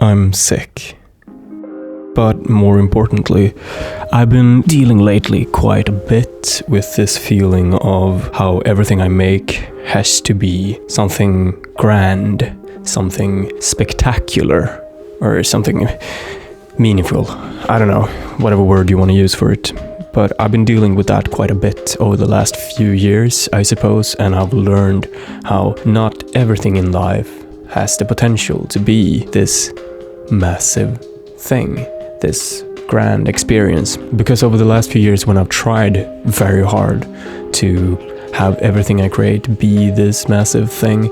I'm sick. But more importantly, I've been dealing lately quite a bit with this feeling of how everything I make has to be something grand, something spectacular, or something meaningful. I don't know, whatever word you want to use for it. But I've been dealing with that quite a bit over the last few years, I suppose, and I've learned how not everything in life has the potential to be this massive thing, this grand experience. Because over the last few years, when I've tried very hard to have everything I create be this massive thing,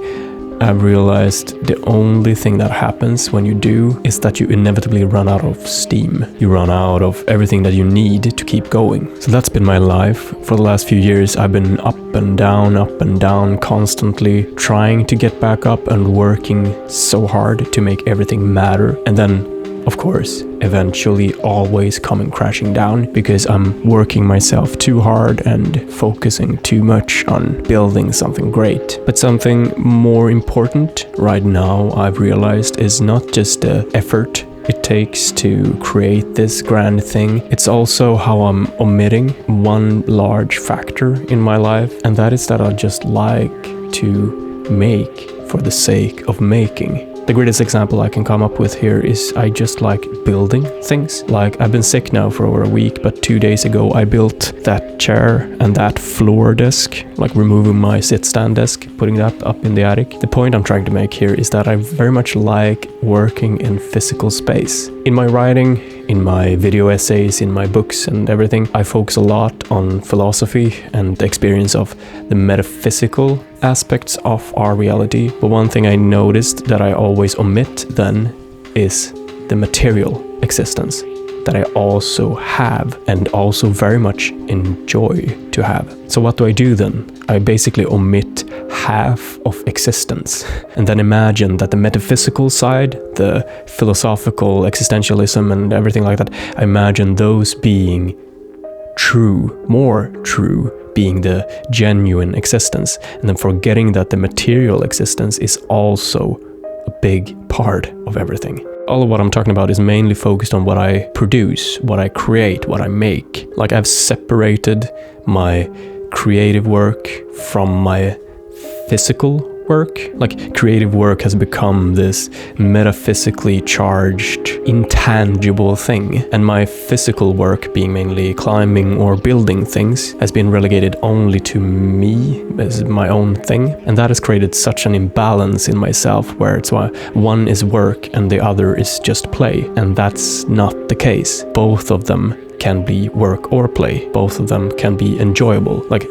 I've realized the only thing that happens when you do is that you inevitably run out of steam. You run out of everything that you need to keep going. So that's been my life. For the last few years, I've been up and down, constantly trying to get back up and working so hard to make everything matter. And then, of course, eventually always coming crashing down because I'm working myself too hard and focusing too much on building something great. But something more important right now, I've realized, is not just the effort it takes to create this grand thing. It's also how I'm omitting one large factor in my life, and that is that I just like to make for the sake of making. The greatest example I can come up with here is I just like building things. Like, I've been sick now for over a week, but 2 days ago I built that chair and that floor desk, like removing my sit-stand desk, putting that up in the attic. The point I'm trying to make here is that I very much like working in physical space. In my writing, in my video essays, in my books and everything, I focus a lot on philosophy and the experience of the metaphysical aspects of our reality. But one thing I noticed that I always omit then is the material existence that I also have and also very much enjoy to have. So what do I do then? I basically omit half of existence and then imagine that the metaphysical side, the philosophical existentialism and everything like that, I imagine those being true, more true, being the genuine existence, and then forgetting that the material existence is also a big part of everything. All of what I'm talking about is mainly focused on what I produce, what I create, what I make. Like, I've separated my creative work from my physical work. Like, creative work has become this metaphysically charged, intangible thing, and my physical work, being mainly climbing or building things, has been relegated only to me as my own thing. And that has created such an imbalance in myself, where it's why one is work and the other is just play, and that's not the case. Both of them can be work or play. Both of them can be enjoyable. Like,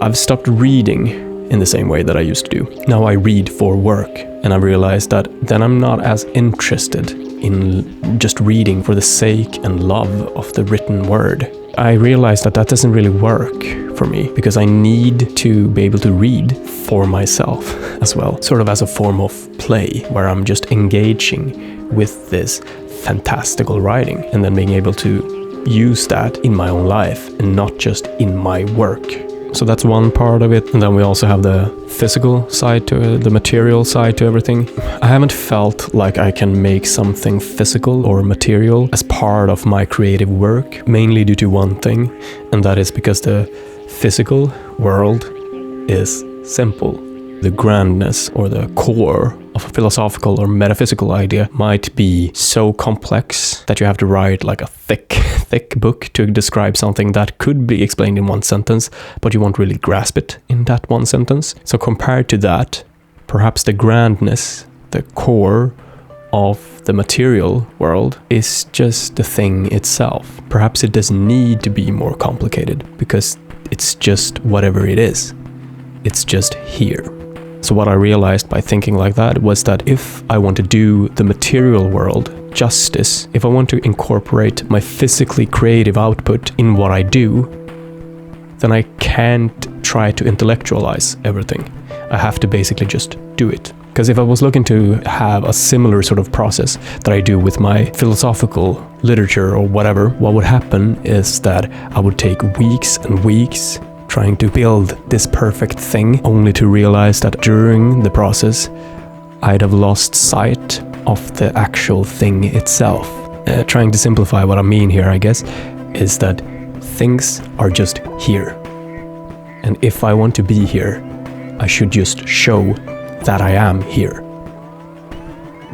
I've stopped reading in the same way that I used to do. Now I read for work, and I realized that then I'm not as interested in just reading for the sake and love of the written word. I realized that that doesn't really work for me, because I need to be able to read for myself as well, sort of as a form of play, where I'm just engaging with this fantastical writing and then being able to use that in my own life and not just in my work. So that's one part of it. And then we also have the physical side to it, the material side to everything. I haven't felt like I can make something physical or material as part of my creative work, mainly due to one thing, and that is because the physical world is simple. The grandness or the core of a philosophical or metaphysical idea might be so complex that you have to write like a thick book to describe something that could be explained in one sentence, but you won't really grasp it in that one sentence. So compared to that, perhaps the grandness, the core of the material world is just the thing itself. Perhaps it doesn't need to be more complicated, because it's just whatever it is. It's just here. So what I realized by thinking like that was that if I want to do the material world justice, if I want to incorporate my physically creative output in what I do, then I can't try to intellectualize everything. I have to basically just do it. Because if I was looking to have a similar sort of process that I do with my philosophical literature or whatever, what would happen is that I would take weeks and weeks trying to build this perfect thing, only to realize that during the process I'd have lost sight of the actual thing itself. Trying to simplify what I mean here, I guess, is that things are just here. And if I want to be here, I should just show that I am here.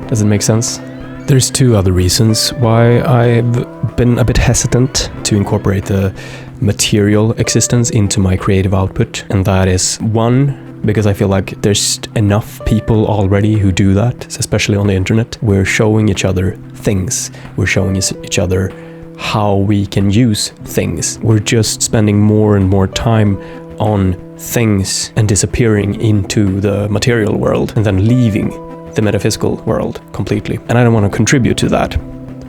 Does it make sense? There's two other reasons why I've been a bit hesitant to incorporate the material existence into my creative output. And that is, one, because I feel like there's enough people already who do that, especially on the internet. We're showing each other things. We're showing each other how we can use things. We're just spending more and more time on things and disappearing into the material world and then leaving the metaphysical world completely. And I don't want to contribute to that,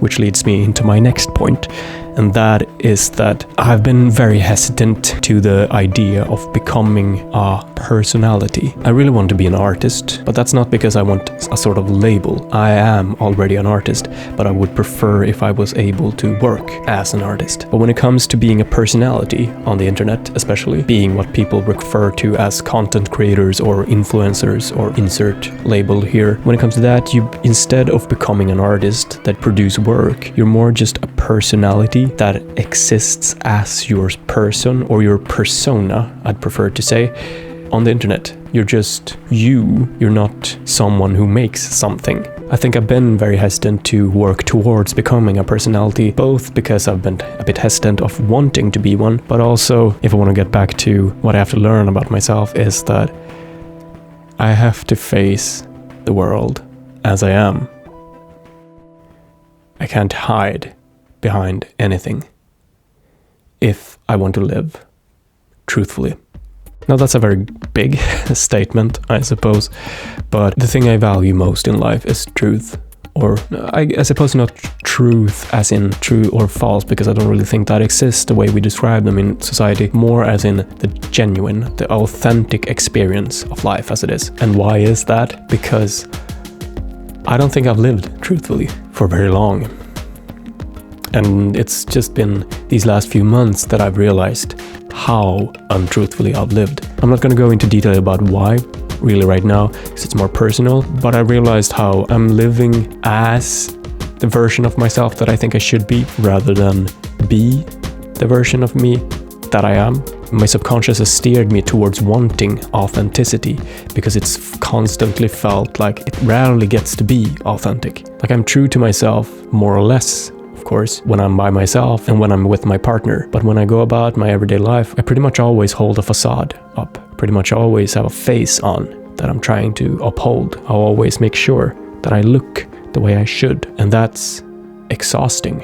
which leads me into my next point. And that is that I've been very hesitant to the idea of becoming a personality. I really want to be an artist, but that's not because I want a sort of label. I am already an artist, but I would prefer if I was able to work as an artist. But when it comes to being a personality on the internet, especially being what people refer to as content creators or influencers, or insert label here, when it comes to that, you, instead of becoming an artist that produce work, you're more just a personality that exists as your person, or your persona, I'd prefer to say, on the internet. You're just you. You're not someone who makes something. I think I've been very hesitant to work towards becoming a personality, both because I've been a bit hesitant of wanting to be one, but also, if I want to get back to what I have to learn about myself, is that I have to face the world as I am. I can't hide behind anything if I want to live truthfully. Now, that's a very big statement, I suppose, but the thing I value most in life is truth. Or I suppose not truth as in true or false, because I don't really think that exists the way we describe them in society, more as in the genuine, the authentic experience of life as it is. And why is that? Because I don't think I've lived truthfully for very long. And it's just been these last few months that I've realized how untruthfully I've lived. I'm not going to go into detail about why, really, right now, because it's more personal, but I realized how I'm living as the version of myself that I think I should be, rather than be the version of me that I am. My subconscious has steered me towards wanting authenticity, because it's constantly felt like it rarely gets to be authentic. Like, I'm true to myself, more or less, of course, when I'm by myself and when I'm with my partner. But when I go about my everyday life, I pretty much always hold a facade up. Pretty much always have a face on that I'm trying to uphold. I'll always make sure that I look the way I should. And that's exhausting.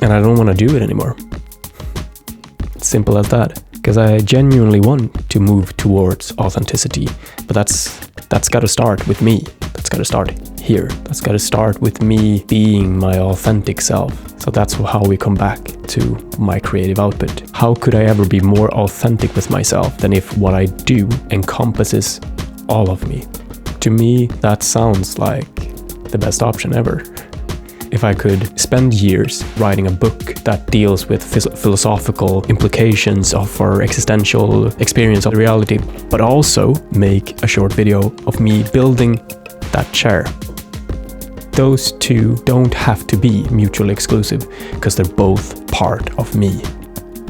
And I don't want to do it anymore. It's simple as that. Because I genuinely want to move towards authenticity. But that's got to start with me. That's got to start here. That's got to start with me being my authentic self. So that's how we come back to my creative output. How could I ever be more authentic with myself than if what I do encompasses all of me? To me, that sounds like the best option ever. If I could spend years writing a book that deals with philosophical implications of our existential experience of reality, but also make a short video of me building that chair. Those two don't have to be mutually exclusive, because they're both part of me.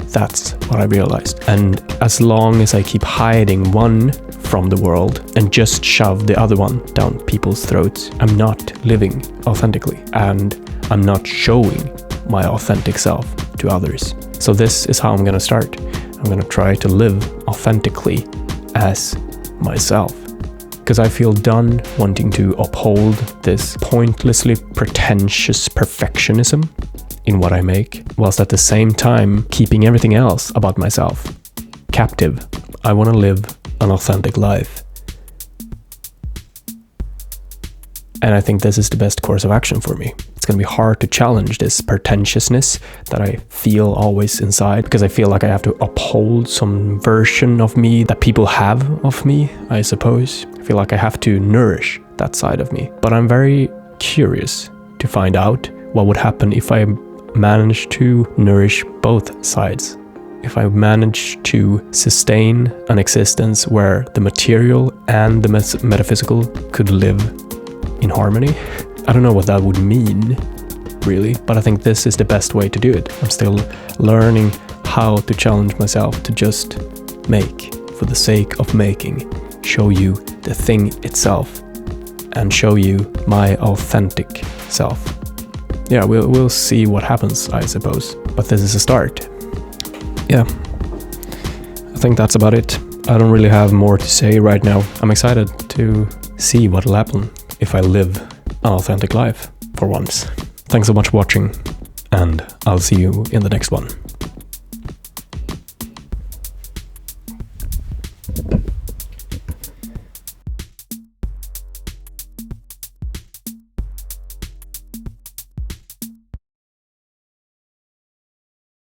That's what I realized. And as long as I keep hiding one from the world and just shove the other one down people's throats, I'm not living authentically, and I'm not showing my authentic self to others. So this is how I'm gonna start. I'm gonna try to live authentically as myself, because I feel done wanting to uphold this pointlessly pretentious perfectionism in what I make, whilst at the same time keeping everything else about myself captive. I want to live an authentic life. And I think this is the best course of action for me. It's going to be hard to challenge this pretentiousness that I feel always inside, because I feel like I have to uphold some version of me that people have of me, I suppose. I feel like I have to nourish that side of me. But I'm very curious to find out what would happen if I managed to nourish both sides. if I manage to sustain an existence where the material and the metaphysical could live in harmony. I don't know what that would mean, really, but I think this is the best way to do it. I'm still learning how to challenge myself to just make for the sake of making, show you the thing itself, and show you my authentic self. Yeah, we'll see what happens, I suppose, but this is a start. Yeah, I think that's about it. I don't really have more to say right now. I'm excited to see what'll happen if I live an authentic life for once. Thanks so much for watching, and I'll see you in the next one.